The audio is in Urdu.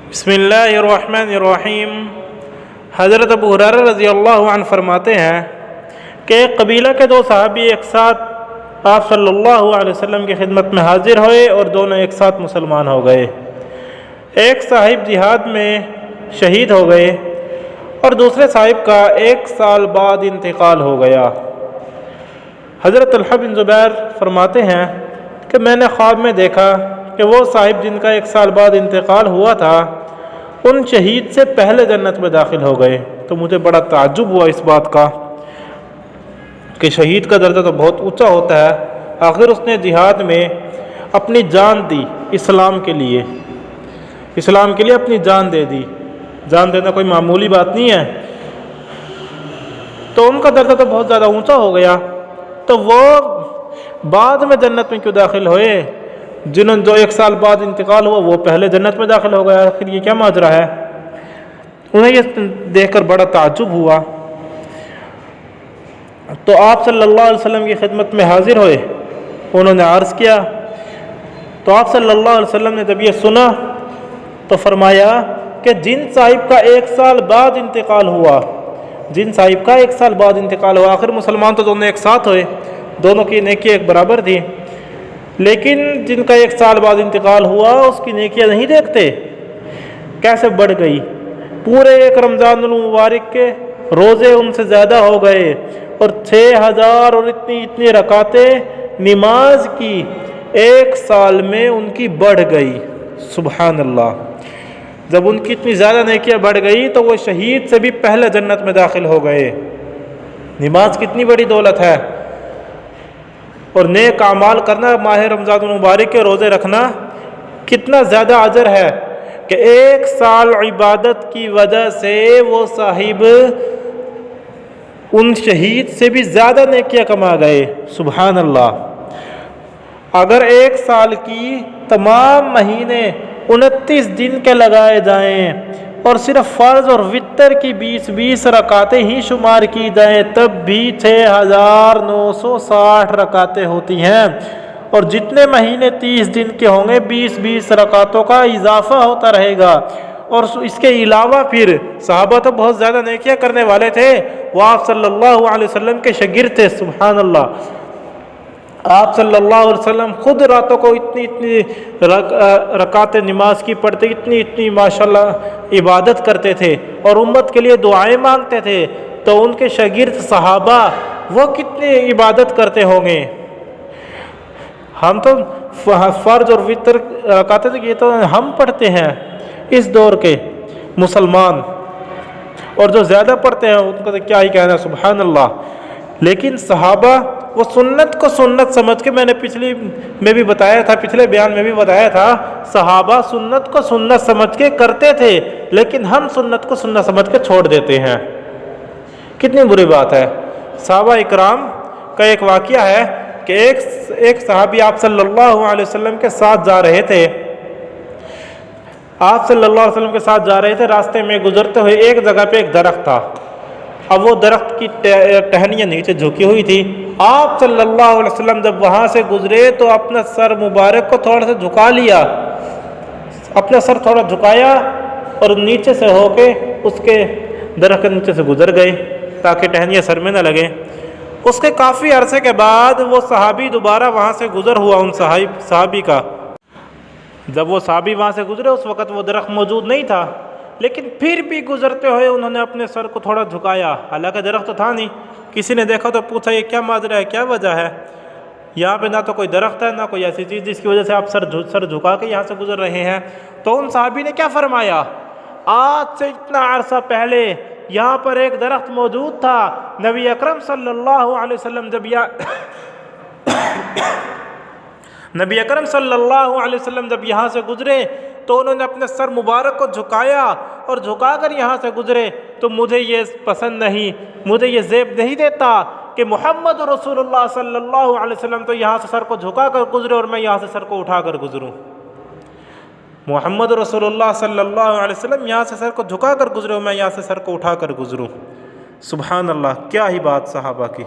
بسم اللہ الرحمن الرحیم۔ حضرت ابو ہریرہ رضی اللہ عنہ فرماتے ہیں کہ ایک قبیلہ کے دو صحابی ایک ساتھ آپ صلی اللہ علیہ وسلم کی خدمت میں حاضر ہوئے اور دونوں ایک ساتھ مسلمان ہو گئے۔ ایک صاحب جہاد میں شہید ہو گئے اور دوسرے صاحب کا 1 سال بعد انتقال ہو گیا۔ حضرت طلحہ بن زبیر فرماتے ہیں کہ میں نے خواب میں دیکھا کہ وہ صاحب جن کا 1 سال بعد انتقال ہوا تھا ان شہید سے پہلے جنت میں داخل ہو گئے، تو مجھے بڑا تعجب ہوا اس بات کا کہ شہید کا درجہ تو بہت اونچا ہوتا ہے، آخر اس نے جہاد میں اپنی جان دی اسلام کے لیے اپنی جان دے دی۔ جان دینا کوئی معمولی بات نہیں ہے، تو ان کا درجہ تو بہت زیادہ اونچا ہو گیا، تو وہ بعد میں جنت میں کیوں داخل ہوئے؟ جنہوں جو 1 سال بعد انتقال ہوا وہ پہلے جنت میں داخل ہو گیا، آخر یہ کیا ماجرا ہے؟ انہیں یہ دیکھ کر بڑا تعجب ہوا، تو آپ صلی اللہ علیہ وسلم کی خدمت میں حاضر ہوئے، انہوں نے عرض کیا، تو آپ صلی اللہ علیہ وسلم نے جب یہ سنا تو فرمایا کہ جن صاحب کا 1 سال بعد انتقال ہوا آخر مسلمان تو دونوں ایک ساتھ ہوئے، دونوں کی نیکی ایک برابر تھی، لیکن جن کا 1 سال بعد انتقال ہوا اس کی نیکیاں نہیں دیکھتے، کیسے بڑھ گئی؟ پورے 1 رمضان المبارک کے روزے ان سے زیادہ ہو گئے اور 6000 اور اتنی رکعتیں نماز کی 1 سال میں ان کی بڑھ گئی۔ سبحان اللہ! جب ان کی اتنی زیادہ نیکیاں بڑھ گئی تو وہ شہید سے بھی پہلے جنت میں داخل ہو گئے۔ نماز کتنی بڑی دولت ہے، اور نیک اعمال کرنا، ماہ رمضان المبارک کے روزے رکھنا کتنا زیادہ اجر ہے کہ 1 سال عبادت کی وجہ سے وہ صاحب ان شہید سے بھی زیادہ نیکیاں کما گئے۔ سبحان اللہ! اگر 1 سال کی تمام مہینے 29 دن کے لگائے جائیں اور صرف فرض اور وتر کی 20 رکعتیں ہی شمار کی جائیں تب بھی 6960 رکعتیں ہوتی ہیں، اور جتنے مہینے 30 دن کے ہوں گے 20 رکعتوں کا اضافہ ہوتا رہے گا۔ اور اس کے علاوہ پھر صحابہ تو بہت زیادہ نیکیاں کرنے والے تھے، وہ آپ صلی اللہ علیہ وسلم کے شاگرد تھے۔ سبحان اللہ! آپ صلی اللہ علیہ وسلم خود راتوں کو اتنی رکعتیں نماز کی پڑھتے، اتنی ماشاءاللہ عبادت کرتے تھے اور امت کے لیے دعائیں مانگتے تھے، تو ان کے شاگرد صحابہ وہ کتنی عبادت کرتے ہوں گے؟ ہم تو فرض اور وتر رکعتیں یہ تو ہم پڑھتے ہیں اس دور کے مسلمان، اور جو زیادہ پڑھتے ہیں ان کا تو کیا ہی کہنا، سبحان اللہ! لیکن صحابہ وہ سنت کو سنت سمجھ کے، میں نے پچھلے بیان میں بھی بتایا تھا، صحابہ سنت کو سنت سمجھ کے کرتے تھے، لیکن ہم سنت کو سنت سمجھ کے چھوڑ دیتے ہیں۔ کتنی بری بات ہے۔ صحابہ اکرام کا ایک واقعہ ہے کہ ایک صحابی آپ صلی اللہ علیہ وسلم کے ساتھ جا رہے تھے، راستے میں گزرتے ہوئے ایک جگہ پہ ایک درخت تھا، اب وہ درخت کی ٹہنیاں نیچے جھکی ہوئی تھی۔ آپ صلی اللہ علیہ وسلم جب وہاں سے گزرے تو اپنا سر مبارک کو تھوڑا سا جھکا لیا، اپنا سر تھوڑا جھکایا اور نیچے سے ہو کے اس کے درخت کے نیچے سے گزر گئے تاکہ ٹہنیاں سر میں نہ لگیں۔ اس کے کافی عرصے کے بعد وہ صحابی دوبارہ وہاں سے گزر ہوا، ان صحابی کا جب وہ صحابی وہاں سے گزرے اس وقت وہ درخت موجود نہیں تھا، لیکن پھر بھی گزرتے ہوئے انہوں نے اپنے سر کو تھوڑا جھکایا، حالانکہ درخت تو تھا نہیں۔ کسی نے دیکھا تو پوچھا یہ کیا ماجرا ہے، کیا وجہ ہے؟ یہاں پہ نہ تو کوئی درخت ہے نہ کوئی ایسی چیز جس کی وجہ سے آپ سر جھکا کے یہاں سے گزر رہے ہیں۔ تو ان صحابی نے کیا فرمایا؟ آج سے اتنا عرصہ پہلے یہاں پر ایک درخت موجود تھا، نبی اکرم صلی اللہ علیہ وسلم جب یہاں سے گزرے تو انہوں نے اپنے سر مبارک کو جھکایا اور جھکا کر یہاں سے گزرے، تو مجھے یہ پسند نہیں، مجھے یہ زیب نہیں دیتا کہ محمد رسول اللہ صلی اللہ علیہ وسلم تو یہاں سے سر کو جھکا کر گزرے اور میں یہاں سے سر کو اٹھا کر گزروں۔ محمد رسول اللہ صلی اللہ علیہ وسلم یہاں سے سر کو جھکا کر گزرے اور میں یہاں سے سر کو اٹھا کر گزروں۔ سبحان اللہ! کیا ہی بات صحابہ کی!